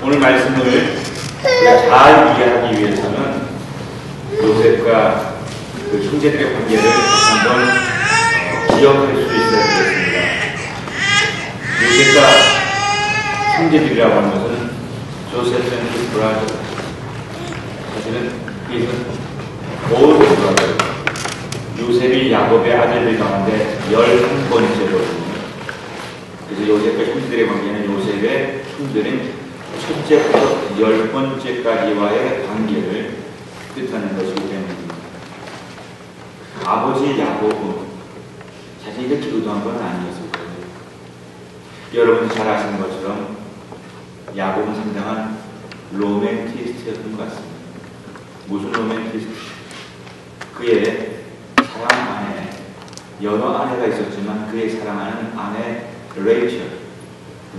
오늘 말씀을 잘 이해하기 위해서는 요셉과 그 형제들의 관계를 다시 한번 기억할 수 있어야 되겠습니다. 요셉과 형제들이라고 하는 것은 조셉 앤 브라더, 사실은 이것은 모든 브라더, 요셉이 야곱의 아들들 가운데 11번째거든요. 그래서 요셉과 형제들의 관계는 요셉의 형들은 첫째부터 10번째까지와의 관계를 뜻하는 것이기 때문입니다. 아버지 야곱은 사실 이렇게 의도한 건 아니었을 거예요. 여러분이 잘 아시는 것처럼 야곱은 상당한 로맨티스트였던 것 같습니다. 무슨 로맨티스트? 그의 사랑 안에 여러 아내가 있었지만 그의 사랑하는 아내 레이첼,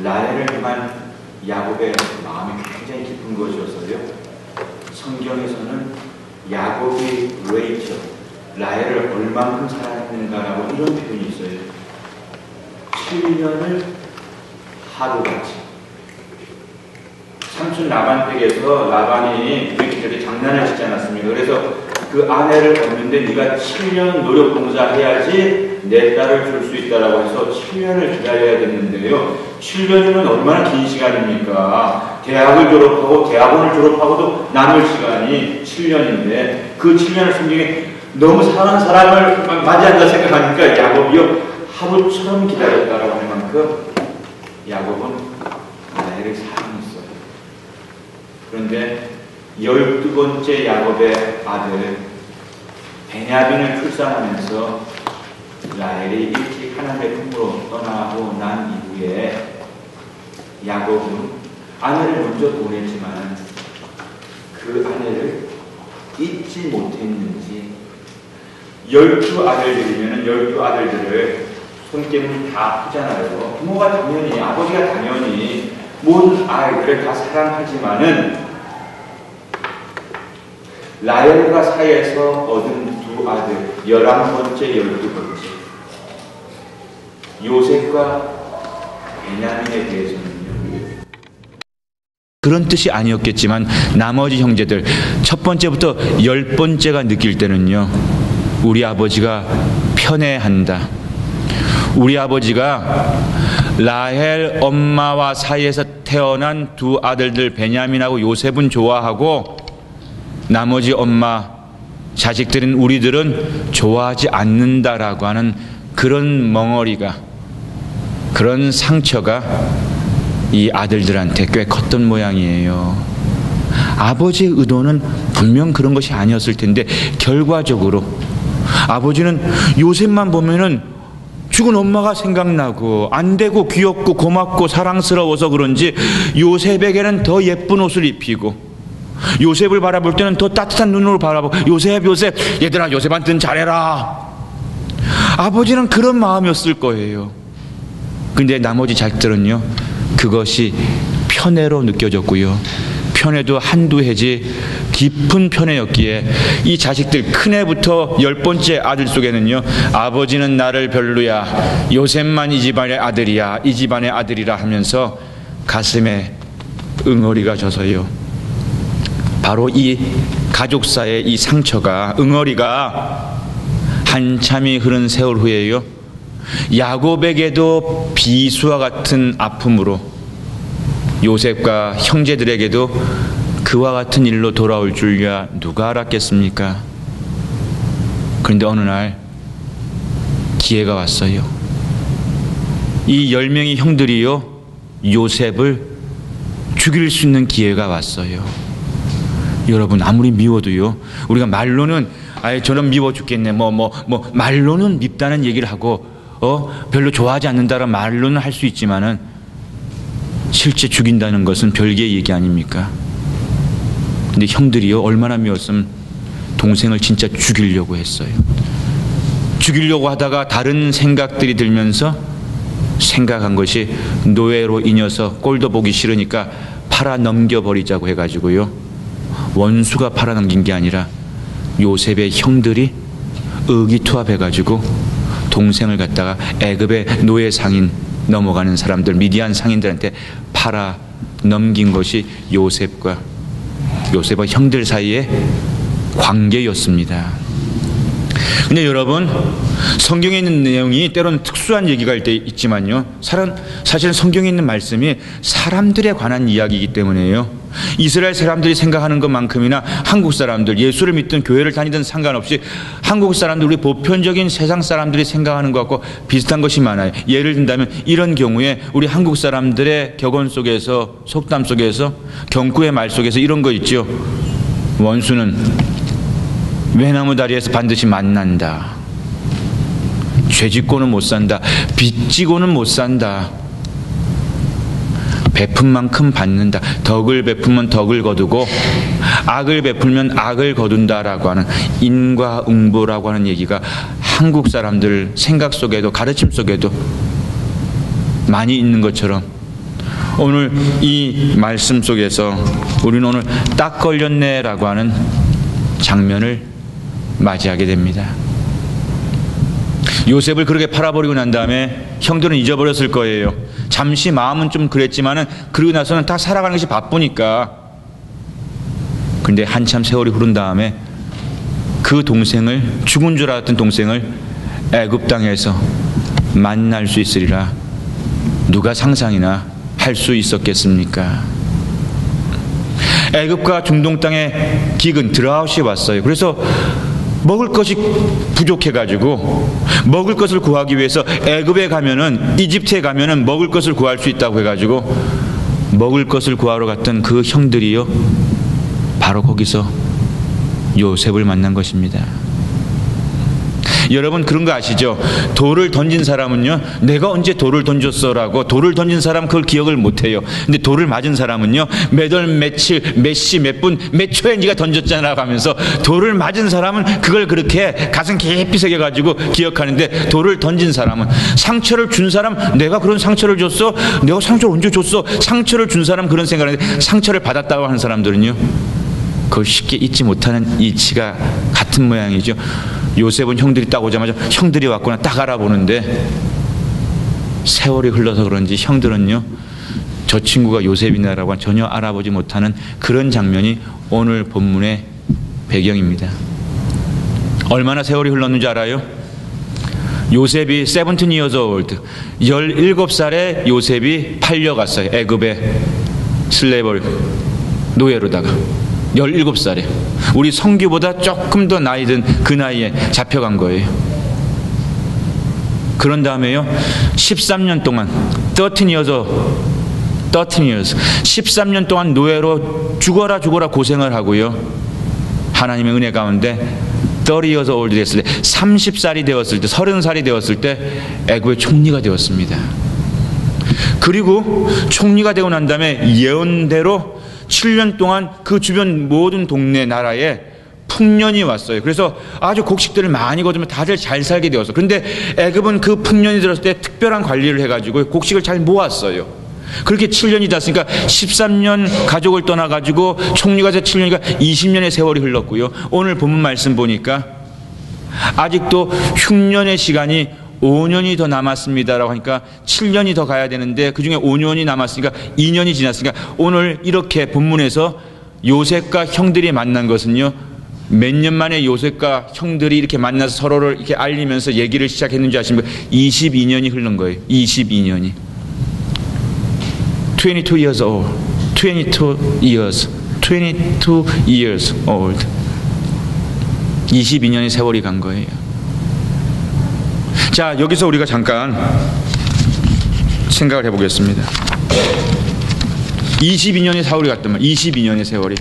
라헬을 향한 야곱의 마음이 굉장히 깊은 것이었어요. 성경에서는 야곱이 레이첼, 라헬을 얼만큼 사랑했는가라고 이런 표현이 있어요. 7년을 하루같이. 삼촌 라반 댁에서 라반이 이렇게 장난을 치지 않았습니까? 그래서 그 아내를 얻는데 네가 7년 노력 봉사해야지 내 딸을 줄 수 있다라고 해서 7년을 기다려야 됐는데요. 7년이면 얼마나 긴 시간입니까? 대학을 졸업하고 대학원을 졸업하고도 남을 시간이 7년인데 그 7년을 성경에 너무 사랑하는 사람을 맞이한다 생각하니까 야곱이요 하루처럼 기다렸다라고 할 만큼 야곱은 라헬을 사랑했어요. 그런데 12번째 야곱의 아들 베냐민을 출산하면서 라헬이 일찍 하나님의 품으로 떠나고 난 이후에 야곱은 아내를 먼저 보냈지만 그 아내를 잊지 못했는지 12아들들이면 12아들들을 손길은 다 크잖아요. 부모가 당연히, 아버지가 당연히 모든 아이들을 다 사랑하지만은 라헬과 사이에서 얻은 두 아들, 11번째, 12번째 요셉과 베냐민에 대해서는요. 그런 뜻이 아니었겠지만 나머지 형제들 첫 번째부터 10번째가 느낄 때는요. 우리 아버지가 편애한다. 우리 아버지가 라헬 엄마와 사이에서 태어난 두 아들들 베냐민하고 요셉은 좋아하고 나머지 엄마, 자식들인 우리들은 좋아하지 않는다라고 하는 그런 멍어리가, 그런 상처가 이 아들들한테 꽤 컸던 모양이에요. 아버지의 의도는 분명 그런 것이 아니었을 텐데 결과적으로 아버지는 요셉만 보면은 죽은 엄마가 생각나고 안되고 귀엽고 고맙고 사랑스러워서 그런지 요셉에게는 더 예쁜 옷을 입히고 요셉을 바라볼 때는 더 따뜻한 눈으로 바라보고 요셉 얘들아 요셉한테는 잘해라. 아버지는 그런 마음이었을 거예요. 근데 나머지 자식들은요 그것이 편애로 느껴졌고요. 편애도 한두 해지 깊은 편애였기에 이 자식들 큰애부터 10번째 아들 속에는요 아버지는 나를 별로야, 요셉만 이 집안의 아들이야, 이 집안의 아들이라 하면서 가슴에 응어리가 져서요. 바로 이 가족사의 이 상처가, 응어리가 한참이 흐른 세월 후에요 야곱에게도 비수와 같은 아픔으로 요셉과 형제들에게도 그와 같은 일로 돌아올 줄야 누가 알았겠습니까? 그런데 어느 날 기회가 왔어요. 이 10명의 형들이요 요셉을 죽일 수 있는 기회가 왔어요. 여러분 아무리 미워도요 우리가 말로는 아예 저는 미워 죽겠네 말로는 밉다는 얘기를 하고 별로 좋아하지 않는다는 말로는 할 수 있지만은 실제 죽인다는 것은 별개의 얘기 아닙니까? 근데 형들이요 얼마나 미웠으면 동생을 진짜 죽이려고 했어요. 죽이려고 하다가 다른 생각들이 들면서 생각한 것이 노예로 이 녀석 꼴도 보기 싫으니까 팔아 넘겨버리자고 해가지고요 원수가 팔아 넘긴 게 아니라 요셉의 형들이 의기투합해가지고 동생을 갖다가 애굽의 노예 상인 넘어가는 사람들 미디안 상인들한테 팔아 넘긴 것이 요셉과 형들 사이의 관계였습니다. 근데 여러분, 성경에 있는 내용이 때로는 특수한 얘기가 할 때 있지만요, 사실은 성경에 있는 말씀이 사람들에 관한 이야기이기 때문에요. 이스라엘 사람들이 생각하는 것만큼이나 한국 사람들, 예수를 믿든 교회를 다니든 상관없이 한국 사람들, 우리 보편적인 세상 사람들이 생각하는 것과 비슷한 것이 많아요. 예를 든다면 이런 경우에 우리 한국 사람들의 격언 속에서, 속담 속에서, 경구의 말 속에서 이런 거 있죠. 원수는 외나무 다리에서 반드시 만난다. 죄짓고는 못 산다. 빚지고는 못 산다. 베푼 만큼 받는다. 덕을 베풀면 덕을 거두고 악을 베풀면 악을 거둔다라고 하는 인과응보라고 하는 얘기가 한국 사람들 생각 속에도 가르침 속에도 많이 있는 것처럼 오늘 이 말씀 속에서 우리는 오늘 딱 걸렸네라고 하는 장면을 맞이하게 됩니다. 요셉을 그렇게 팔아버리고 난 다음에 형들은 잊어버렸을 거예요. 잠시 마음은 좀 그랬지만은 그러고 나서는 다 살아가는 것이 바쁘니까. 근데 한참 세월이 흐른 다음에 그 동생을, 죽은 줄 알았던 동생을 애굽 땅에서 만날 수 있으리라 누가 상상이나 할 수 있었겠습니까? 애굽과 중동 땅에 기근 드라웃이 왔어요. 그래서 먹을 것이 부족해가지고 먹을 것을 구하기 위해서 애굽에 가면은, 이집트에 가면은 먹을 것을 구할 수 있다고 해가지고 먹을 것을 구하러 갔던 그 형들이요, 바로 거기서 요셉을 만난 것입니다. 여러분 그런 거 아시죠? 돌을 던진 사람은요, 내가 언제 돌을 던졌어라고 돌을 던진 사람 그걸 기억을 못해요. 근데 돌을 맞은 사람은요, 몇 월 며칠 몇 시 몇 분 몇 초에 네가 던졌잖아 하면서 돌을 맞은 사람은 그걸 그렇게 가슴 깊이 새겨가지고 기억하는데, 돌을 던진 사람은, 상처를 준 사람, 내가 그런 상처를 줬어? 내가 상처를 언제 줬어? 상처를 준 사람 그런 생각을 하는데, 상처를 받았다고 하는 사람들은요, 그걸 쉽게 잊지 못하는 이치가 같은 모양이죠. 요셉은 형들이 딱 오자마자 형들이 왔구나 딱 알아보는데, 세월이 흘러서 그런지 형들은요, 저 친구가 요셉이나라고 전혀 알아보지 못하는 그런 장면이 오늘 본문의 배경입니다. 얼마나 세월이 흘렀는지 알아요? 요셉이 17 years old, 17살에 요셉이 팔려갔어요. 애굽의 슬레이버리, 노예로다가 17살에 우리 성규보다 조금 더 나이 든 그 나이에 잡혀간 거예요. 그런 다음에요, 13년 동안 13 years 13년 동안 노예로 죽어라 고생을 하고요, 하나님의 은혜 가운데 30 years old 됐을 때, 30살이 되었을 때, 30살이 되었을 때 애굽의 총리가 되었습니다. 그리고 총리가 되고 난 다음에 예언대로 7년 동안 그 주변 모든 동네 나라에 풍년이 왔어요. 그래서 아주 곡식들을 많이 거두면 다들 잘 살게 되었어. 그런데 애굽은 그 풍년이 들었을 때 특별한 관리를 해가지고 곡식을 잘 모았어요. 그렇게 7년이 됐으니까 13년 가족을 떠나가지고 총리가 돼 7년이니까 20년의 세월이 흘렀고요. 오늘 본문 말씀 보니까 아직도 흉년의 시간이 5년이 더 남았습니다라고 하니까 7년이 더 가야 되는데 그 중에 5년이 남았으니까 2년이 지났으니까, 오늘 이렇게 본문에서 요셉과 형들이 만난 것은요, 몇 년 만에 요셉과 형들이 이렇게 만나서 서로를 이렇게 알리면서 얘기를 시작했는지 아십니까? 22년이 흐른 거예요. 22년이. 22 years old. 22 years old. 22년의 세월이 간 거예요. 자, 여기서 우리가 잠깐 생각을 해보겠습니다. 22년의 세월이 갔단 말이에요. 22년의 세월이.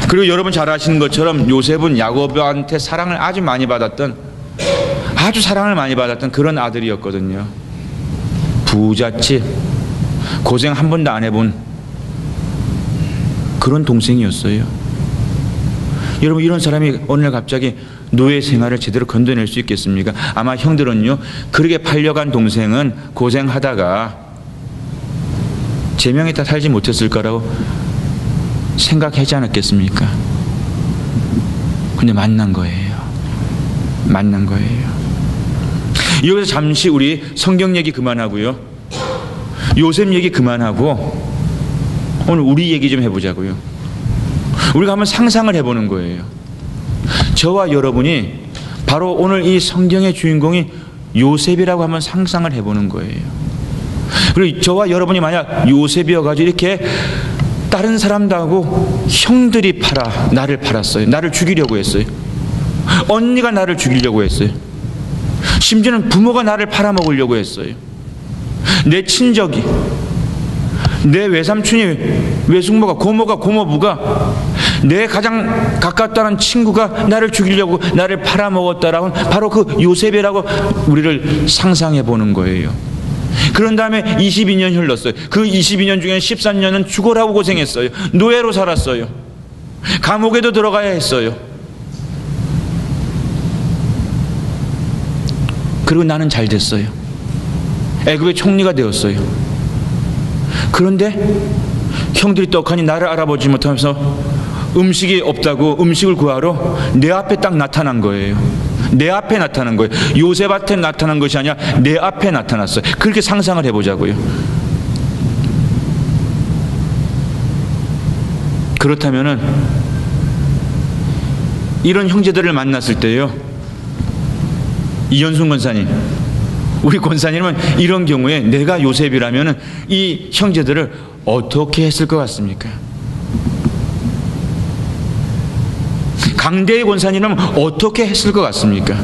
그리고 여러분 잘 아시는 것처럼 요셉은 야곱한테 사랑을 아주 많이 받았던 그런 아들이었거든요. 부잣집, 고생 한 번도 안 해본 그런 동생이었어요. 여러분, 이런 사람이 어느 날 갑자기 노예 생활을 제대로 건져낼 수 있겠습니까? 아마 형들은요, 그렇게 팔려간 동생은 고생하다가 제명에 다 살지 못했을 거라고 생각하지 않았겠습니까? 근데 만난 거예요. 여기서 잠시 우리 성경 얘기 그만하고요, 요셉 얘기 그만하고 오늘 우리 얘기 좀 해보자고요. 우리가 한번 상상을 해보는 거예요. 저와 여러분이 바로 오늘 이 성경의 주인공이 요셉이라고 한번 상상을 해보는 거예요. 그리고 저와 여러분이 만약 요셉이어가지고 이렇게 다른 사람들하고 형들이 나를 팔았어요. 나를 죽이려고 했어요. 언니가 나를 죽이려고 했어요. 심지어는 부모가 나를 팔아먹으려고 했어요. 내 친족이, 내 외삼촌이, 외숙모가, 고모가, 고모부가, 내 가장 가깝다는 친구가 나를 죽이려고 나를 팔아먹었다라고 바로 그 요셉이라고 우리를 상상해 보는 거예요. 그런 다음에 22년 흘렀어요. 그 22년 중에 13년은 죽으라고 고생했어요. 노예로 살았어요. 감옥에도 들어가야 했어요. 그리고 나는 잘 됐어요. 애굽의 총리가 되었어요. 그런데 형들이 떡하니 나를 알아보지 못하면서 음식이 없다고 음식을 구하러 내 앞에 딱 나타난 거예요. 내 앞에 나타난 거예요. 요셉한테 나타난 것이 아니라 내 앞에 나타났어요. 그렇게 상상을 해보자고요. 그렇다면은 이런 형제들을 만났을 때요, 이현순 권사님, 우리 권사님은 이런 경우에 내가 요셉이라면은 이 형제들을 어떻게 했을 것 같습니까? 강대의 권사님은 어떻게 했을 것 같습니까?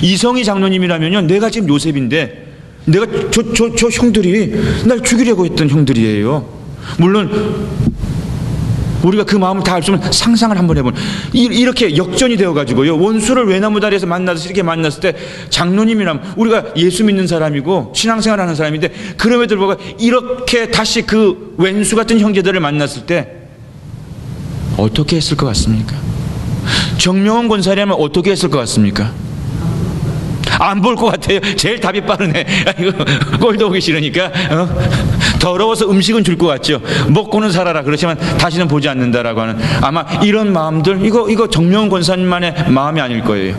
이성희 장로님이라면요, 내가 지금 요셉인데 내가 저 형들이 날 죽이려고 했던 형들이에요. 물론 우리가 그 마음을 다 알 수 없으면 상상을 한번 해보면 이렇게 역전이 되어가지고요, 원수를 외나무 다리에서 만나서 이렇게 만났을 때 장로님이라면 우리가 예수 믿는 사람이고 신앙생활하는 사람인데 그럼에도 불구하고 이렇게 다시 그 왼수 같은 형제들을 만났을 때 어떻게 했을 것 같습니까? 정명원 권사라면 어떻게 했을 것 같습니까? 안 볼 것 같아요. 제일 답이 빠르네. 꼴도 보기 싫으니까 더러워서 음식은 줄 것 같죠. 먹고는 살아라. 그렇지만 다시는 보지 않는다라고 하는, 아마 이런 마음들, 이거 정명원 권사님만의 마음이 아닐 거예요.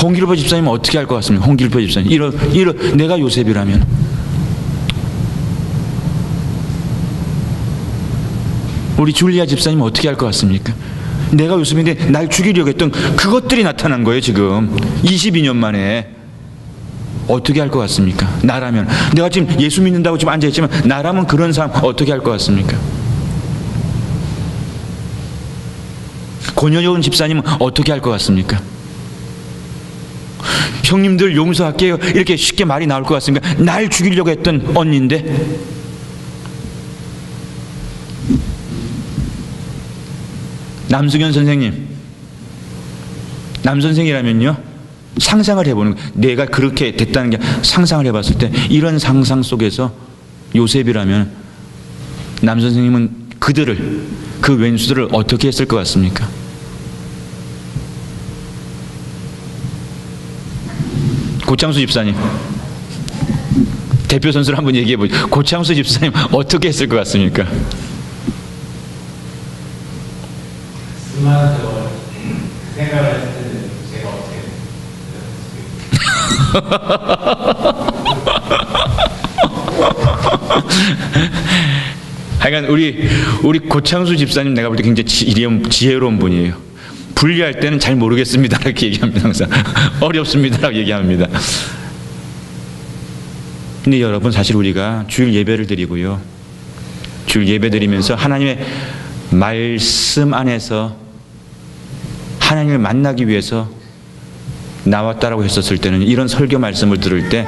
홍길보 집사님은 어떻게 할 것 같습니까? 홍길보 집사님, 내가 요셉이라면 우리 줄리아 집사님은 어떻게 할 것 같습니까? 내가 요셉인데 날 죽이려고 했던 그것들이 나타난 거예요. 지금 22년 만에. 어떻게 할 것 같습니까? 나라면, 내가 지금 예수 믿는다고 지금 앉아있지만 나라면 그런 사람 어떻게 할 것 같습니까? 권여정 집사님은 어떻게 할 것 같습니까? 형님들 용서할게요, 이렇게 쉽게 말이 나올 것 같습니까? 날 죽이려고 했던 언니인데. 남승현 선생님, 남 선생이라면요, 상상을 해보는 거예요. 내가 그렇게 됐다는 게 상상을 해봤을 때 이런 상상 속에서 요셉이라면 남 선생님은 그 왼수들을 어떻게 했을 것 같습니까? 고창수 집사님, 대표 선수를 한번 얘기해 보죠. 고창수 집사님 어떻게 했을 것 같습니까? 수많은 세월 생각을 했을 때는 제가 어떻게 하여간 우리 고창수 집사님 내가 볼 때 굉장히 지혜로운 분이에요. 분리할 때는 잘 모르겠습니다 이렇게 얘기합니다. 항상 어렵습니다라고 얘기합니다. 근데 여러분, 사실 우리가 주일 예배를 드리고요, 주일 예배 드리면서 하나님의 말씀 안에서 하나님을 만나기 위해서 나왔다라고 했었을 때는, 이런 설교 말씀을 들을 때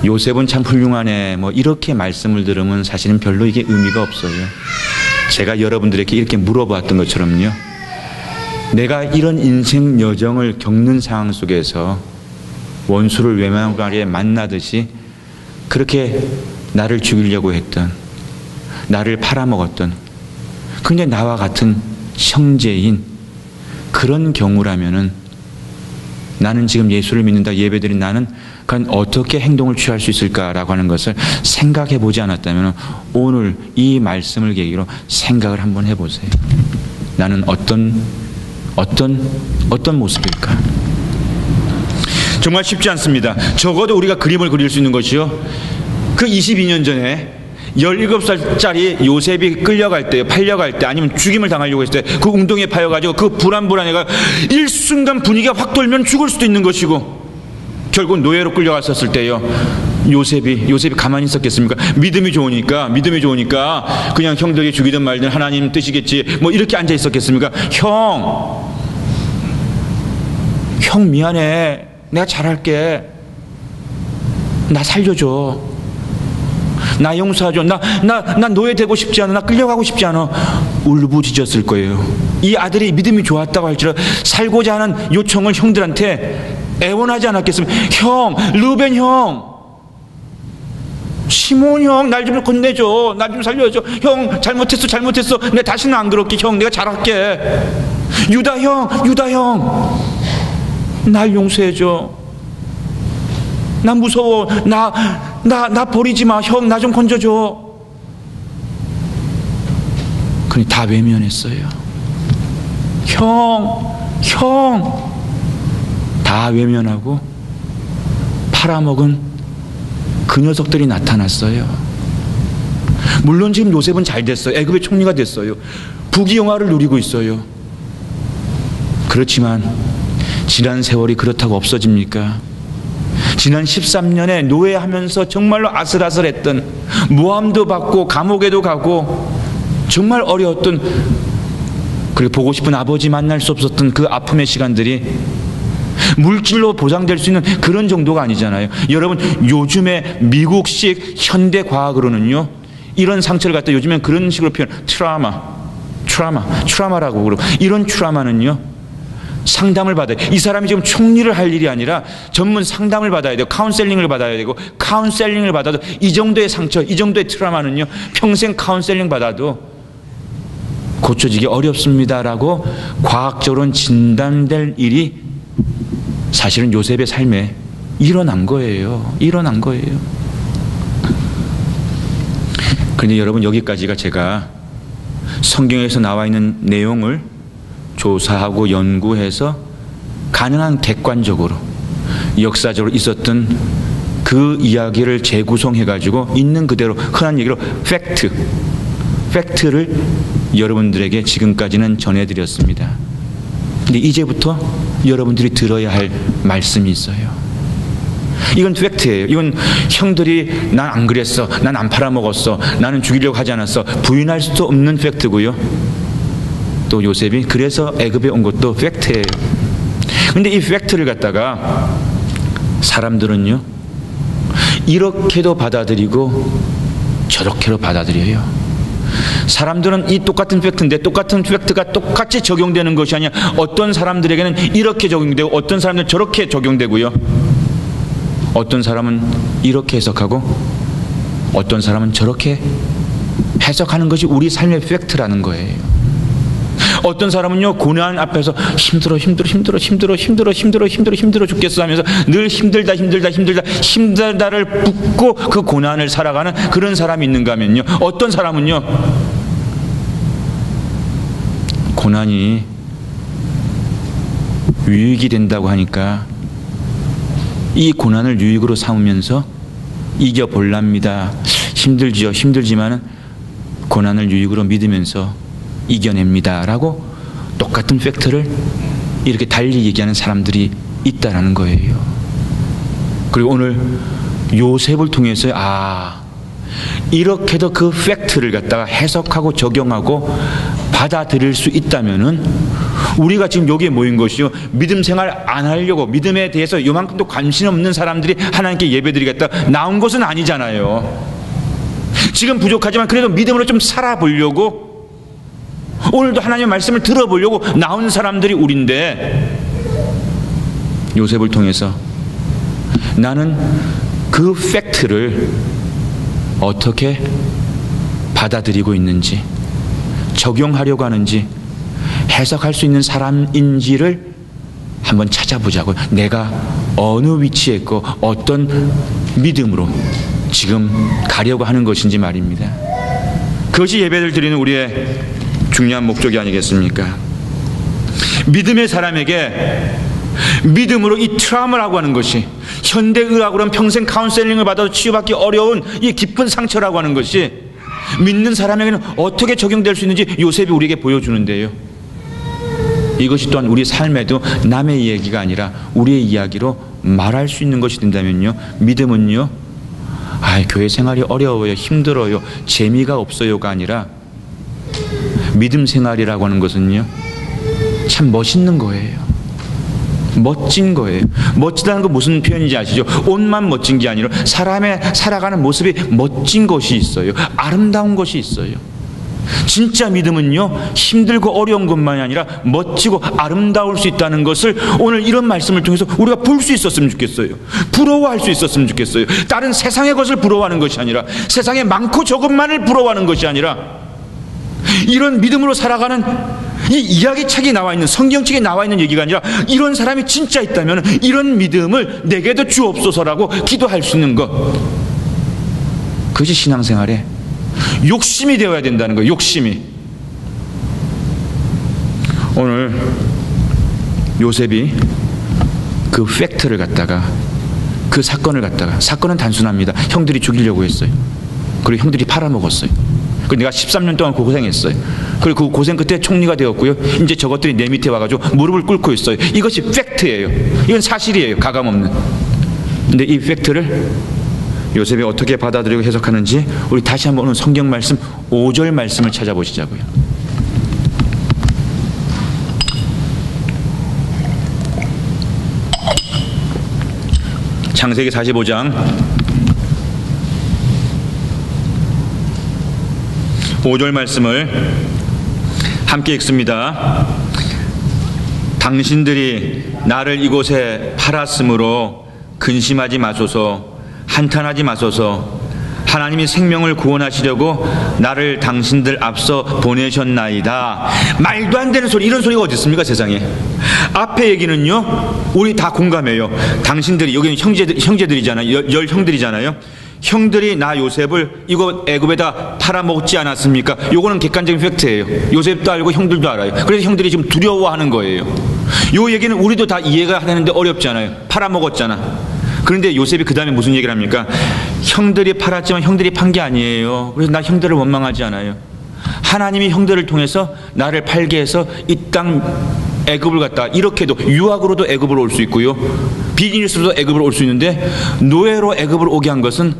요셉은 참 훌륭하네, 뭐 이렇게 말씀을 들으면 사실은 별로 이게 의미가 없어요. 제가 여러분들에게 이렇게 물어봤던 것처럼요, 내가 이런 인생 여정을 겪는 상황 속에서 원수를 외면하게 만나듯이 그렇게 나를 죽이려고 했던, 나를 팔아먹었던, 근데 나와 같은 형제인 그런 경우라면은 나는 지금 예수를 믿는다, 예배드린 나는 과연 어떻게 행동을 취할 수 있을까라고 하는 것을 생각해 보지 않았다면 오늘 이 말씀을 계기로 생각을 한번 해보세요. 나는 어떤 모습일까? 정말 쉽지 않습니다. 적어도 우리가 그림을 그릴 수 있는 것이요, 그 22년 전에 17살짜리 요셉이 끌려갈 때, 팔려갈 때, 아니면 죽임을 당하려고 했을 때 그 웅덩이에 파여가지고 그 불안해가 일순간 분위기가 확 돌면 죽을 수도 있는 것이고, 결국 노예로 끌려갔었을 때요, 요셉이 가만히 있었겠습니까? 믿음이 좋으니까 그냥 형들이 죽이든 말든 하나님 뜻이겠지 뭐 이렇게 앉아 있었겠습니까? 형 미안해, 내가 잘할게, 나 살려줘, 나 용서하죠, 나 노예 되고 싶지 않아, 나 끌려가고 싶지 않아, 울부짖었을 거예요. 이 아들이 믿음이 좋았다고 할지라도 살고자 하는 요청을 형들한테 애원하지 않았겠습니까? 형, 르벤 형, 시몬 형, 날 좀 건네줘, 날 좀 살려줘, 형 잘못했어, 내가 다시는 안 그럴게, 형 내가 잘할게, 유다 형, 날 용서해줘, 나 무서워, 나 버리지 마, 형 나 좀 건져줘. 그러니 다 외면했어요. 형 다 외면하고 팔아먹은 그 녀석들이 나타났어요. 물론 지금 요셉은 잘 됐어요. 애굽의 총리가 됐어요. 부귀영화를 누리고 있어요. 그렇지만 지난 세월이 그렇다고 없어집니까? 지난 13년에 노예하면서 정말로 아슬아슬했던, 모함도 받고 감옥에도 가고 정말 어려웠던, 그리고 보고 싶은 아버지 만날 수 없었던 그 아픔의 시간들이 물질로 보상될 수 있는 그런 정도가 아니잖아요. 여러분, 요즘에 미국식 현대 과학으로는요, 이런 상처를 갖다 요즘엔 그런 식으로 표현, 트라우마라고 그러고, 이런 트라우마는요 상담을 받아야 돼요. 이 사람이 지금 총리를 할 일이 아니라 전문 상담을 받아야 돼요. 카운셀링을 받아야 되고, 카운셀링을 받아도 이 정도의 상처, 이 정도의 트라우마는요 평생 카운셀링 받아도 고쳐지기 어렵습니다라고 과학적으로는 진단될 일이 사실은 요셉의 삶에 일어난 거예요. 그런데 여러분, 여기까지가 제가 성경에서 나와 있는 내용을 조사하고 연구해서 가능한 객관적으로 역사적으로 있었던 그 이야기를 재구성해 가지고 있는 그대로, 흔한 얘기로 팩트를 여러분들에게 지금까지는 전해드렸습니다. 근데 이제부터 여러분들이 들어야 할 말씀이 있어요. 이건 팩트예요. 이건 형들이 난 안 그랬어, 난 안 팔아먹었어, 나는 죽이려고 하지 않았어, 부인할 수도 없는 팩트고요. 또 요셉이 그래서 애굽에 온 것도 팩트예요. 근데 이 팩트를 갖다가 사람들은요 이렇게도 받아들이고 저렇게도 받아들여요. 사람들은 이 똑같은 팩트인데 똑같은 팩트가 똑같이 적용되는 것이 아니라 어떤 사람들에게는 이렇게 적용되고 어떤 사람들은 저렇게 적용되고요, 어떤 사람은 이렇게 해석하고 어떤 사람은 저렇게 해석하는 것이 우리 삶의 팩트라는 거예요. 어떤 사람은요 고난 앞에서 힘들어 죽겠어 하면서 늘 힘들다를 붓고 그 고난을 살아가는 그런 사람이 있는가 하면요, 어떤 사람은요 고난이 유익이 된다고 하니까 이 고난을 유익으로 삼으면서 이겨볼랍니다. 힘들지만은 고난을 유익으로 믿으면서 이겨냅니다 라고 똑같은 팩트를 이렇게 달리 얘기하는 사람들이 있다라는 거예요. 그리고 오늘 요셉을 통해서 이렇게도 그 팩트를 갖다가 해석하고 적용하고 받아들일 수 있다면은 우리가 지금 여기에 모인 것이요, 믿음 생활 안 하려고 믿음에 대해서 요만큼도 관심 없는 사람들이 하나님께 예배드리겠다 나온 것은 아니잖아요. 지금 부족하지만 그래도 믿음으로 좀 살아보려고, 오늘도 하나님의 말씀을 들어보려고 나온 사람들이 우린데, 요셉을 통해서 나는 그 팩트를 어떻게 받아들이고 있는지, 적용하려고 하는지, 해석할 수 있는 사람인지를 한번 찾아보자고요. 내가 어느 위치에 있고 어떤 믿음으로 지금 가려고 하는 것인지 말입니다. 그것이 예배를 드리는 우리의 중요한 목적이 아니겠습니까? 믿음의 사람에게 믿음으로 이 트라우마라고 하는 것이, 현대의학으로는 평생 카운셀링을 받아도 치유받기 어려운 이 깊은 상처라고 하는 것이 믿는 사람에게는 어떻게 적용될 수 있는지 요셉이 우리에게 보여주는데요. 이것이 또한 우리 삶에도 남의 이야기가 아니라 우리의 이야기로 말할 수 있는 것이 된다면요, 믿음은요, 교회 생활이 어려워요, 힘들어요, 재미가 없어요가 아니라, 믿음 생활이라고 하는 것은요, 참 멋있는 거예요. 멋진 거예요. 멋지다는 거 무슨 표현인지 아시죠? 옷만 멋진 게 아니라 사람의 살아가는 모습이 멋진 것이 있어요. 아름다운 것이 있어요. 진짜 믿음은요, 힘들고 어려운 것만이 아니라 멋지고 아름다울 수 있다는 것을 오늘 이런 말씀을 통해서 우리가 볼 수 있었으면 좋겠어요. 부러워할 수 있었으면 좋겠어요. 다른 세상의 것을 부러워하는 것이 아니라, 세상의 많고 적음만을 부러워하는 것이 아니라, 이런 믿음으로 살아가는 이 이야기책에 나와 있는, 성경책에 나와 있는 얘기가 아니라, 이런 사람이 진짜 있다면 이런 믿음을 내게도 주옵소서라고 기도할 수 있는 것, 그것이 신앙생활의 욕심이 되어야 된다는 거예요. 욕심이. 오늘 요셉이 그 팩트를 갖다가, 그 사건을 갖다가, 사건은 단순합니다. 형들이 죽이려고 했어요. 그리고 형들이 팔아먹었어요. 그리고 내가 13년 동안 고생했어요. 그리고 그 고생 끝에 총리가 되었고요, 이제 저것들이 내 밑에 와가지고 무릎을 꿇고 있어요. 이것이 팩트예요. 이건 사실이에요. 가감없는. 근데 이 팩트를 요셉이 어떻게 받아들이고 해석하는지 우리 다시 한번 오늘 성경 말씀 5절 말씀을 찾아보시자고요. 창세기 45장 5절 말씀을 함께 읽습니다. 당신들이 나를 이곳에 팔았으므로 근심하지 마소서, 한탄하지 마소서. 하나님이 생명을 구원하시려고 나를 당신들 앞서 보내셨나이다. 말도 안 되는 소리, 이런 소리가 어디 있습니까, 세상에. 앞에 얘기는요, 우리 다 공감해요. 당신들이, 여기는 형제들이잖아요. 열 형들이잖아요. 형들이 나 요셉을 이거 애굽에다 팔아먹지 않았습니까? 요거는 객관적인 팩트예요. 요셉도 알고 형들도 알아요. 그래서 형들이 지금 두려워하는 거예요. 요 얘기는 우리도 다 이해가 하는데 어렵지 않아요. 팔아먹었잖아. 그런데 요셉이 그 다음에 무슨 얘기를 합니까? 형들이 팔았지만 형들이 판 게 아니에요. 그래서 나 형들을 원망하지 않아요. 하나님이 형들을 통해서 나를 팔게 해서 이 땅 애굽을 갔다, 이렇게도 유학으로도 애굽을 올 수 있고요, 비즈니스로도 애굽을 올 수 있는데, 노예로 애굽을 오게 한 것은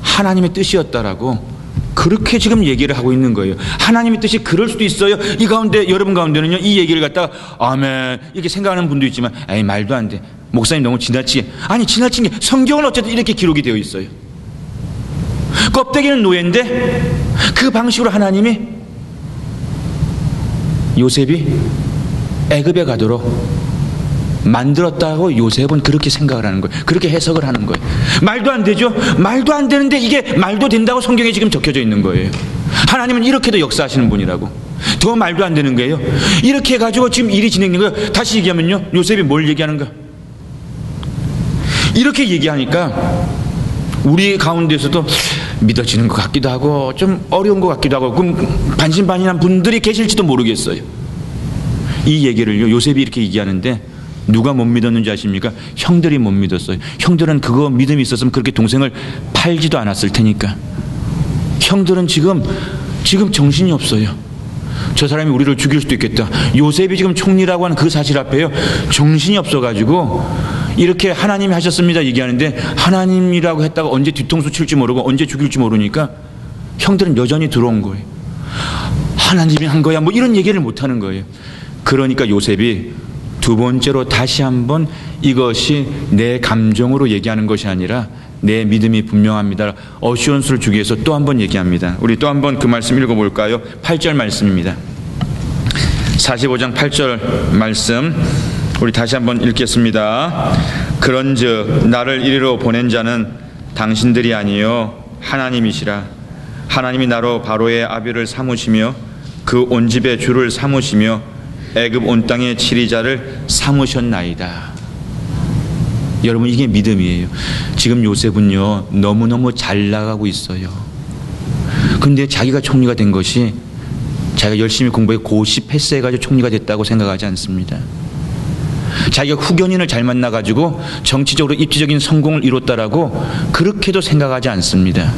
하나님의 뜻이었다라고 그렇게 지금 얘기를 하고 있는 거예요. 하나님의 뜻이 그럴 수도 있어요. 이 가운데, 여러분 가운데는요, 이 얘기를 갖다가 아멘 이렇게 생각하는 분도 있지만, 에이 말도 안 돼, 목사님 너무 지나치게. 아니, 지나친 게 성경은 어쨌든 이렇게 기록이 되어 있어요. 껍데기는 노예인데 그 방식으로 하나님이 요셉이 애굽에 가도록 만들었다고 요셉은 그렇게 생각을 하는 거예요. 그렇게 해석을 하는 거예요. 말도 안 되죠? 말도 안 되는데 이게 말도 된다고 성경에 지금 적혀져 있는 거예요. 하나님은 이렇게도 역사하시는 분이라고. 더 말도 안 되는 거예요. 이렇게 해가지고 지금 일이 진행된 거예요. 다시 얘기하면요, 요셉이 뭘 얘기하는가? 이렇게 얘기하니까 우리 가운데서도 믿어지는 것 같기도 하고 좀 어려운 것 같기도 하고, 그럼 반신반의한 분들이 계실지도 모르겠어요. 이 얘기를요, 요셉이 이렇게 얘기하는데 누가 못 믿었는지 아십니까? 형들이 못 믿었어요. 형들은 그거 믿음이 있었으면 그렇게 동생을 팔지도 않았을 테니까. 형들은 지금 정신이 없어요. 저 사람이 우리를 죽일 수도 있겠다. 요셉이 지금 총리라고 하는 그 사실 앞에요, 정신이 없어가지고 이렇게 하나님이 하셨습니다 얘기하는데, 하나님이라고 했다가 언제 뒤통수 칠지 모르고 언제 죽일지 모르니까 형들은 여전히 들어온 거예요. 하나님이 한 거야 뭐 이런 얘기를 못하는 거예요. 그러니까 요셉이 두 번째로 다시 한번 이것이 내 감정으로 얘기하는 것이 아니라 내 믿음이 분명합니다, 어시언스를 주기 위해서 또 한번 얘기합니다. 우리 또 한번 그 말씀 읽어볼까요? 8절 말씀입니다. 45장 8절 말씀 우리 다시 한번 읽겠습니다. 그런즉 나를 이리로 보낸 자는 당신들이 아니요 하나님이시라. 하나님이 나로 바로의 아비를 삼으시며 그 온 집의 주를 삼으시며 애굽 온 땅의 치리자를 삼으셨나이다. 여러분, 이게 믿음이에요. 지금 요셉은요, 너무너무 잘 나가고 있어요. 근데 자기가 총리가 된 것이 자기가 열심히 공부해 고시 패스해가지고 총리가 됐다고 생각하지 않습니다. 자기가 후견인을 잘 만나가지고 정치적으로 입지적인 성공을 이뤘다라고 그렇게도 생각하지 않습니다.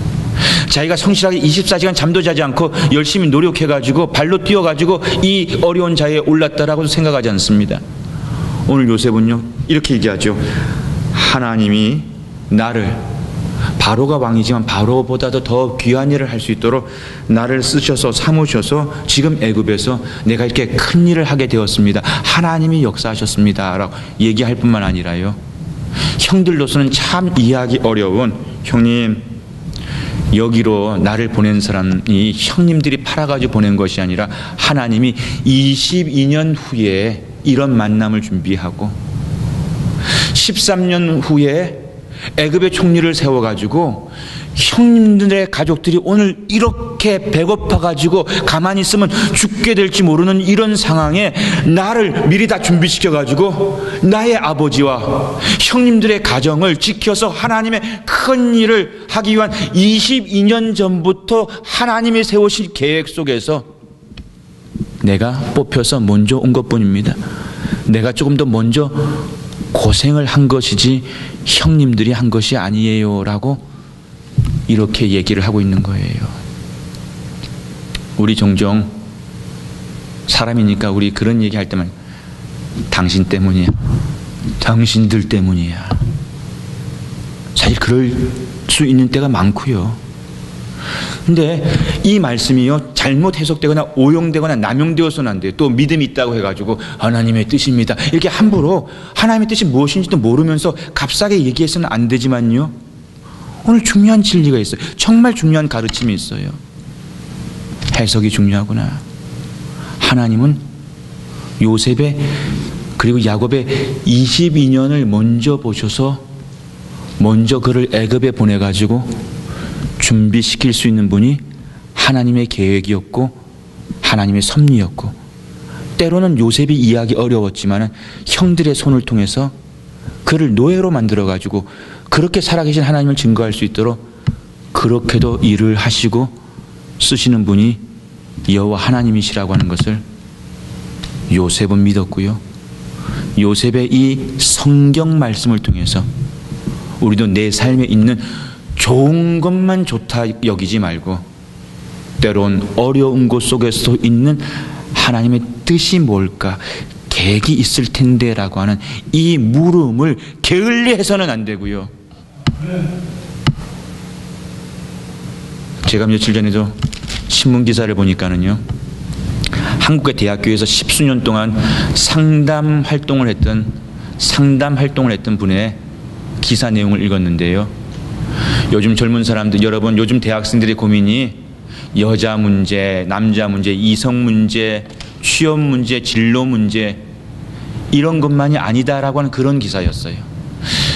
자기가 성실하게 24시간 잠도 자지 않고 열심히 노력해가지고 발로 뛰어가지고 이 어려운 자리에 올랐다라고도 생각하지 않습니다. 오늘 요셉은요 이렇게 얘기하죠. 하나님이 나를, 바로가 왕이지만 바로보다도 더 귀한 일을 할 수 있도록 나를 쓰셔서 삼으셔서 지금 애굽에서 내가 이렇게 큰 일을 하게 되었습니다. 하나님이 역사하셨습니다 라고 얘기할 뿐만 아니라요, 형들로서는 참 이해하기 어려운, 형님 여기로 나를 보낸 사람이 형님들이 팔아가지고 보낸 것이 아니라 하나님이 22년 후에 이런 만남을 준비하고 13년 후에 애굽의 총리를 세워가지고 형님들의 가족들이 오늘 이렇게 배고파가지고 가만히 있으면 죽게 될지 모르는 이런 상황에 나를 미리 다 준비시켜가지고 나의 아버지와 형님들의 가정을 지켜서 하나님의 큰 일을 하기 위한 22년 전부터 하나님이 세우신 계획 속에서 내가 뽑혀서 먼저 온 것뿐입니다. 내가 조금 더 먼저 고생을 한 것이지 형님들이 한 것이 아니에요 라고 이렇게 얘기를 하고 있는 거예요. 우리 종종 사람이니까 우리 그런 얘기 할 때만 당신 때문이야, 당신들 때문이야. 사실 그럴 수 있는 때가 많고요. 근데 이 말씀이요 잘못 해석되거나 오용되거나 남용되어서는 안 돼요. 또 믿음이 있다고 해가지고 하나님의 뜻입니다 이렇게 함부로 하나님의 뜻이 무엇인지도 모르면서 값싸게 얘기해서는 안 되지만요, 오늘 중요한 진리가 있어요. 정말 중요한 가르침이 있어요. 해석이 중요하구나. 하나님은 요셉의 그리고 야곱의 22년을 먼저 보셔서 먼저 그를 애굽에 보내가지고 준비시킬 수 있는 분이 하나님의 계획이었고 하나님의 섭리였고, 때로는 요셉이 이해하기 어려웠지만 형들의 손을 통해서 그를 노예로 만들어가지고 그렇게 살아계신 하나님을 증거할 수 있도록 그렇게도 일을 하시고 쓰시는 분이 여호와 하나님이시라고 하는 것을 요셉은 믿었고요. 요셉의 이 성경 말씀을 통해서 우리도 내 삶에 있는 좋은 것만 좋다 여기지 말고 때론 어려운 곳 속에서 있는 하나님의 뜻이 뭘까, 계획이 있을 텐데 라고 하는 이 물음을 게을리해서는 안 되고요. 제가 며칠 전에도 신문기사를 보니까는요, 한국의 대학교에서 10수년 동안 상담 활동을 했던 분의 기사 내용을 읽었는데요. 요즘 젊은 사람들, 여러분 요즘 대학생들의 고민이 여자 문제, 남자 문제, 이성 문제, 취업 문제, 진로 문제 이런 것만이 아니다라고 하는 그런 기사였어요.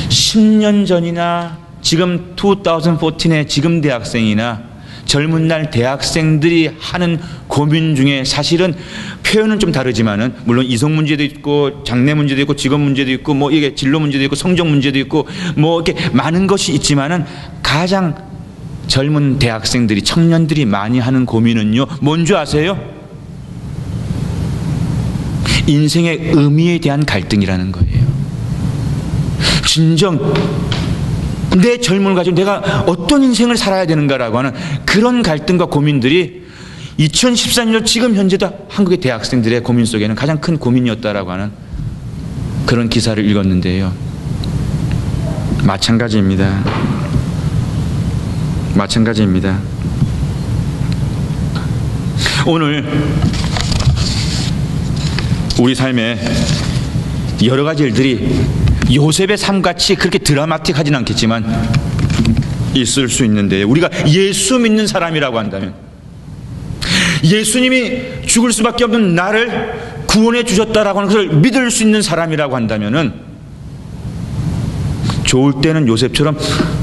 10년 전이나 지금 2014의 지금 대학생이나 젊은 날 대학생들이 하는 고민 중에 사실은 표현은 좀 다르지만은 물론 이성 문제도 있고 장래 문제도 있고 직업 문제도 있고 뭐 이게 진로 문제도 있고 성적 문제도 있고 뭐 이렇게 많은 것이 있지만은 가장 젊은 대학생들이 청년들이 많이 하는 고민은요 뭔지 아세요? 인생의 의미에 대한 갈등이라는 거예요. 진정 내 젊음을 가지고 내가 어떤 인생을 살아야 되는가라고 하는 그런 갈등과 고민들이 2014년 지금 현재도 한국의 대학생들의 고민 속에는 가장 큰 고민이었다라고 하는 그런 기사를 읽었는데요. 마찬가지입니다. 오늘 우리 삶에 여러 가지 일들이 요셉의 삶같이 그렇게 드라마틱하진 않겠지만 있을 수 있는데, 우리가 예수 믿는 사람이라고 한다면, 예수님이 죽을 수밖에 없는 나를 구원해 주셨다라고 하는 것을 믿을 수 있는 사람이라고 한다면은, 좋을 때는 요셉처럼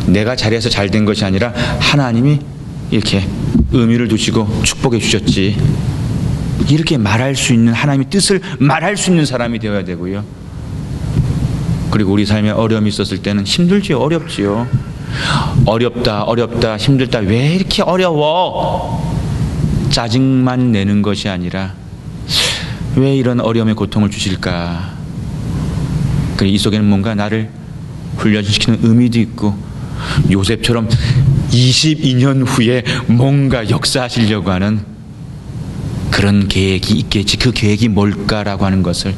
내가 잘해서 잘 된 것이 아니라 하나님이 이렇게 의미를 두시고 축복해 주셨지, 이렇게 말할 수 있는, 하나님의 뜻을 말할 수 있는 사람이 되어야 되고요. 그리고 우리 삶에 어려움이 있었을 때는 힘들지요, 어렵지요. 어렵다, 힘들다, 왜 이렇게 어려워? 짜증만 내는 것이 아니라 왜 이런 어려움의 고통을 주실까? 이 속에는 뭔가 나를 훈련시키는 의미도 있고 요셉처럼 22년 후에 뭔가 역사하시려고 하는 그런 계획이 있겠지. 그 계획이 뭘까라고 하는 것을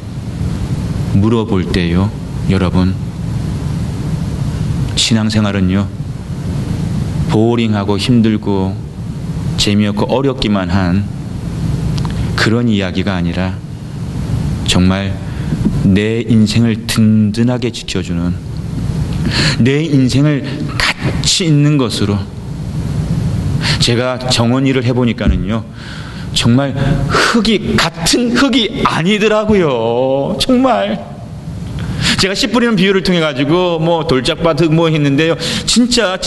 물어볼 때요, 여러분, 신앙생활은요 보링하고 힘들고 재미없고 어렵기만 한 그런 이야기가 아니라 정말 내 인생을 든든하게 지켜주는, 내 인생을 가치 있는 것으로. 제가 정원 일을 해보니까는요 정말 같은 흙이 아니더라고요. 정말 제가 씨 뿌리는 비유를 통해 가지고 뭐 돌짝밭 흙 뭐 했는데요, 진짜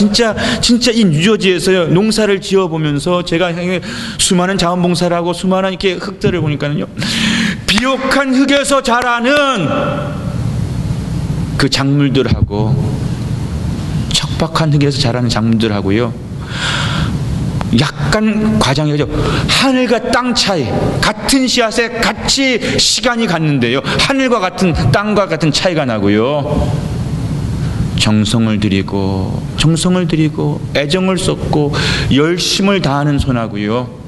이 뉴저지에서요 농사를 지어 보면서 제가 수많은 자원봉사를 하고 수많은 이렇게 흙들을 보니까는요, 비옥한 흙에서 자라는 그 작물들하고 척박한 흙에서 자라는 작물들하고요 약간 과장해서 하늘과 땅 차이, 같은 씨앗에 같이 시간이 갔는데요 하늘과 같은 땅과 같은 차이가 나고요, 정성을 들이고 애정을 쏟고 열심을 다하는 손하고요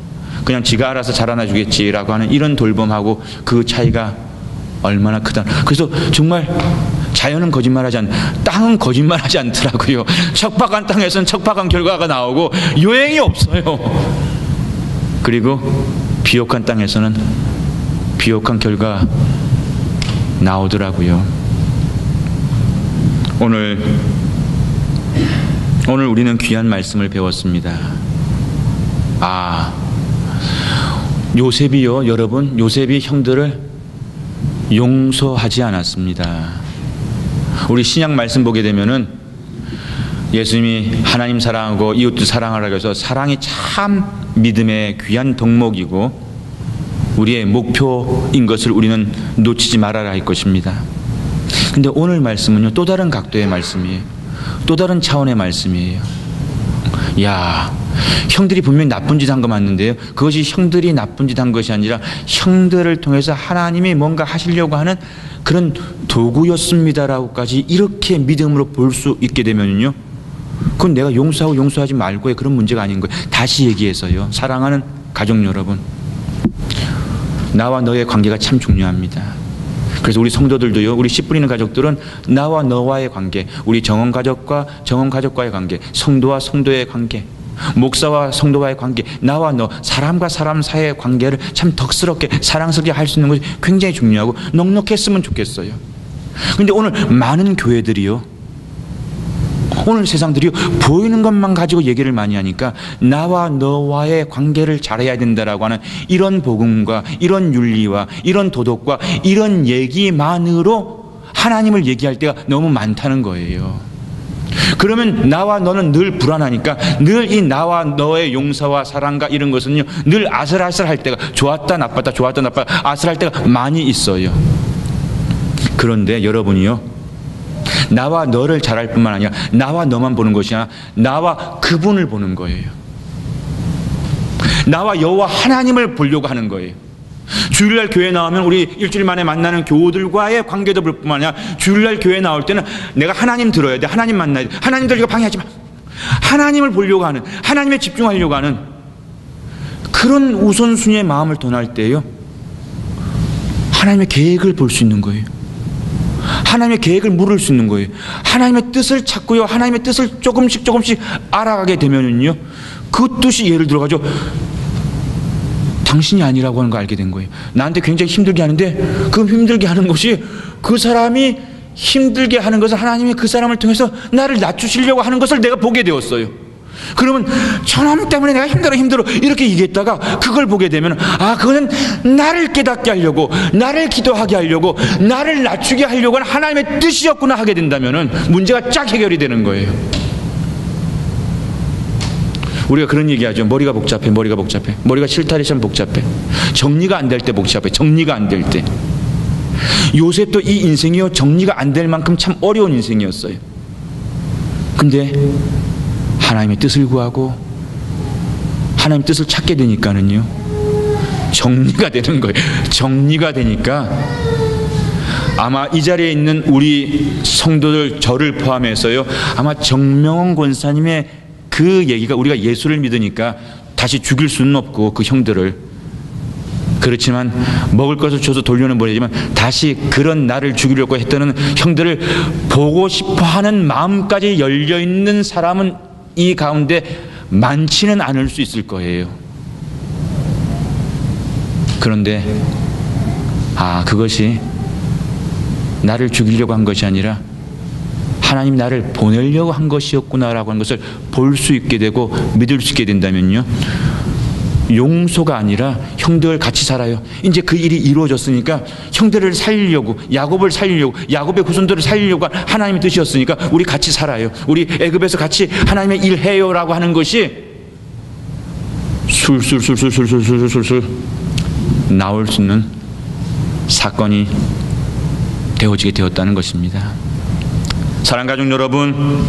그냥 지가 알아서 자라나 주겠지라고 하는 이런 돌봄하고 그 차이가 얼마나 크다. 그래서 정말 자연은 거짓말하지 땅은 거짓말하지 않더라고요. 척박한 땅에서는 척박한 결과가 나오고 요행이 없어요. 그리고 비옥한 땅에서는 비옥한 결과 나오더라고요. 오늘 우리는 귀한 말씀을 배웠습니다. 요셉이요, 여러분, 요셉이 형들을 용서하지 않았습니다. 우리 신약 말씀 보게 되면은 예수님이 하나님 사랑하고 이웃도 사랑하라고 해서 사랑이 참 믿음의 귀한 덕목이고 우리의 목표인 것을 우리는 놓치지 말아야 할 것입니다. 근데 오늘 말씀은요 또 다른 각도의 말씀이에요. 또 다른 차원의 말씀이에요. 형들이 분명히 나쁜 짓 한 거 맞는데요, 그것이 형들이 나쁜 짓 한 것이 아니라 형들을 통해서 하나님이 뭔가 하시려고 하는 그런 도구였습니다라고까지 이렇게 믿음으로 볼 수 있게 되면요, 그건 내가 용서하고 용서하지 말고의 그런 문제가 아닌 거예요. 다시 얘기해서요, 사랑하는 가족 여러분, 나와 너의 관계가 참 중요합니다. 그래서 우리 성도들도요, 우리 씨 뿌리는 가족들은 나와 너와의 관계, 우리 정원 가족과의 관계, 성도와 성도의 관계, 목사와 성도와의 관계, 나와 너, 사람과 사람 사이의 관계를 참 덕스럽게 사랑스럽게 할 수 있는 것이 굉장히 중요하고 넉넉했으면 좋겠어요. 근데 오늘 많은 교회들이요, 오늘 세상들이요 보이는 것만 가지고 얘기를 많이 하니까 나와 너와의 관계를 잘해야 된다라고 하는 이런 복음과 이런 윤리와 이런 도덕과 이런 얘기만으로 하나님을 얘기할 때가 너무 많다는 거예요. 그러면 나와 너는 늘 불안하니까 늘 이 나와 너의 용서와 사랑과 이런 것은요 늘 아슬아슬할 때가, 좋았다 나빴다 아슬할 때가 많이 있어요. 그런데 여러분이요, 나와 너를 잘할 뿐만 아니라 나와 너만 보는 것이 아니라 나와 그분을 보는 거예요. 나와 여호와 하나님을 보려고 하는 거예요. 주일날 교회 나오면 우리 일주일 만에 만나는 교우들과의 관계도 볼 뿐만 아니라 주일날 교회 나올 때는 내가 하나님 들어야 돼, 하나님 만나야 돼, 하나님 들리고 방해하지 마, 하나님을 보려고 하는, 하나님에 집중하려고 하는 그런 우선순위의 마음을 전할 때요 하나님의 계획을 볼 수 있는 거예요. 하나님의 계획을 물을 수 있는 거예요. 하나님의 뜻을 찾고요, 하나님의 뜻을 조금씩 알아가게 되면은요, 그 뜻이 예를 들어가지고 당신이 아니라고 하는 거 알게 된 거예요. 나한테 굉장히 힘들게 하는데 그 힘들게 하는 것이, 그 사람이 힘들게 하는 것을 하나님이 그 사람을 통해서 나를 낮추시려고 하는 것을 내가 보게 되었어요. 그러면 저놈 때문에 내가 힘들어 이렇게 얘기했다가 그걸 보게 되면 그거는 나를 깨닫게 하려고, 나를 기도하게 하려고, 나를 낮추게 하려고 하는 하나님의 뜻이었구나 하게 된다면 문제가 쫙 해결이 되는 거예요. 우리가 그런 얘기하죠. 머리가 복잡해. 머리가 실타래 참 복잡해. 정리가 안 될 때 복잡해. 정리가 안 될 때. 요셉도 이 인생이요 정리가 안 될 만큼 참 어려운 인생이었어요. 근데 하나님의 뜻을 구하고 하나님의 뜻을 찾게 되니까는요 정리가 되는 거예요. 정리가 되니까 아마 이 자리에 있는 우리 성도들 저를 포함해서요, 아마 정명원 권사님의 그 얘기가, 우리가 예수를 믿으니까 다시 죽일 수는 없고 그 형들을, 그렇지만 먹을 것을 줘서 돌려는 보내지만 다시 그런 나를 죽이려고 했던 형들을 보고 싶어하는 마음까지 열려있는 사람은 이 가운데 많지는 않을 수 있을 거예요. 그런데 그것이 나를 죽이려고 한 것이 아니라 하나님이 나를 보내려고 한 것이었구나라고 하는 것을 볼 수 있게 되고 믿을 수 있게 된다면요, 용서가 아니라 형들 같이 살아요. 이제 그 일이 이루어졌으니까 형들을 살리려고, 야곱을 살리려고, 야곱의 후손들을 살리려고 하나님의 뜻이었으니까 우리 같이 살아요. 우리 애굽에서 같이 하나님의 일 해요라고 하는 것이 술술 나올 수 있는 사건이 되어지게 되었다는 것입니다. 사랑하는 가족 여러분,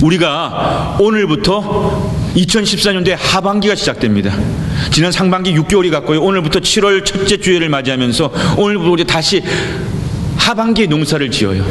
우리가 오늘부터 2014년도에 하반기가 시작됩니다. 지난 상반기 6개월이 갔고요, 오늘부터 7월 첫째 주일을 맞이하면서 오늘부터 우리 다시 하반기의 농사를 지어요.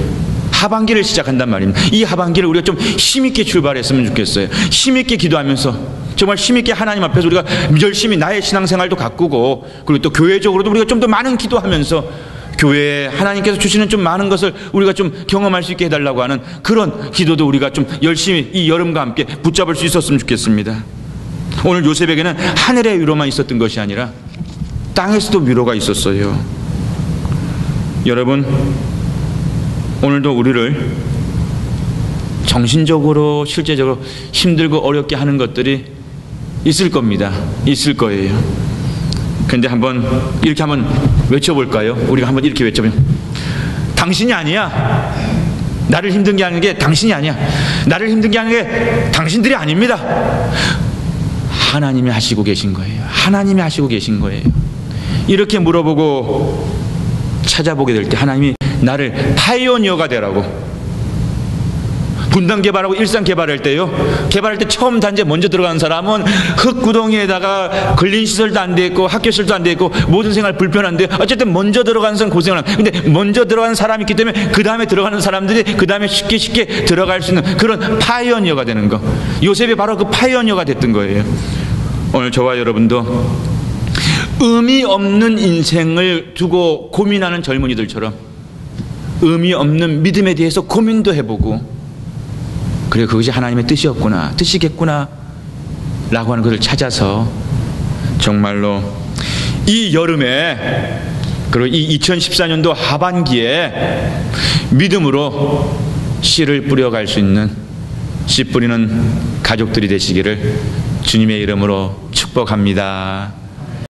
하반기를 시작한단 말입니다. 이 하반기를 우리가 좀 힘있게 출발했으면 좋겠어요. 힘있게 기도하면서, 정말 힘있게 하나님 앞에서 우리가 열심히 나의 신앙생활도 가꾸고, 그리고 또 교회적으로도 우리가 좀 더 많은 기도하면서 교회에 하나님께서 주시는 좀 많은 것을 우리가 좀 경험할 수 있게 해달라고 하는 그런 기도도 우리가 좀 열심히 이 여름과 함께 붙잡을 수 있었으면 좋겠습니다. 오늘 요셉에게는 하늘의 위로만 있었던 것이 아니라 땅에서도 위로가 있었어요. 여러분, 오늘도 우리를 정신적으로 실제적으로 힘들고 어렵게 하는 것들이 있을 겁니다. 있을 거예요. 근데 이렇게 한번 외쳐볼까요? 우리가 한번 이렇게 외쳐보면, 당신이 아니야. 나를 힘든 게 하는 게 당신이 아니야. 나를 힘든 게 하는 게 당신들이 아닙니다. 하나님이 하시고 계신 거예요. 하나님이 하시고 계신 거예요. 이렇게 물어보고 찾아보게 될 때 하나님이 나를 파이오니어가 되라고, 분당 개발하고 일산 개발할 때요, 개발할 때 처음 단지에 먼저 들어가는 사람은 흙구덩이에다가 근린 시설도 안 돼 있고 학교 시설도 안 돼 있고 모든 생활 불편한데 어쨌든 먼저 들어가는 사람 고생을 하는, 근데 먼저 들어가는 사람이 있기 때문에 그 다음에 들어가는 사람들이 그 다음에 쉽게 들어갈 수 있는 그런 파이오니어가 되는 거. 요셉이 바로 그 파이오니어가 됐던 거예요. 오늘 저와 여러분도 의미 없는 인생을 두고 고민하는 젊은이들처럼 의미 없는 믿음에 대해서 고민도 해보고, 그래, 그것이 하나님의 뜻이었구나, 뜻이겠구나 라고 하는 것을 찾아서 정말로 이 여름에, 그리고 이 2014년도 하반기에 믿음으로 씨를 뿌려갈 수 있는 씨 뿌리는 가족들이 되시기를 주님의 이름으로 축복합니다.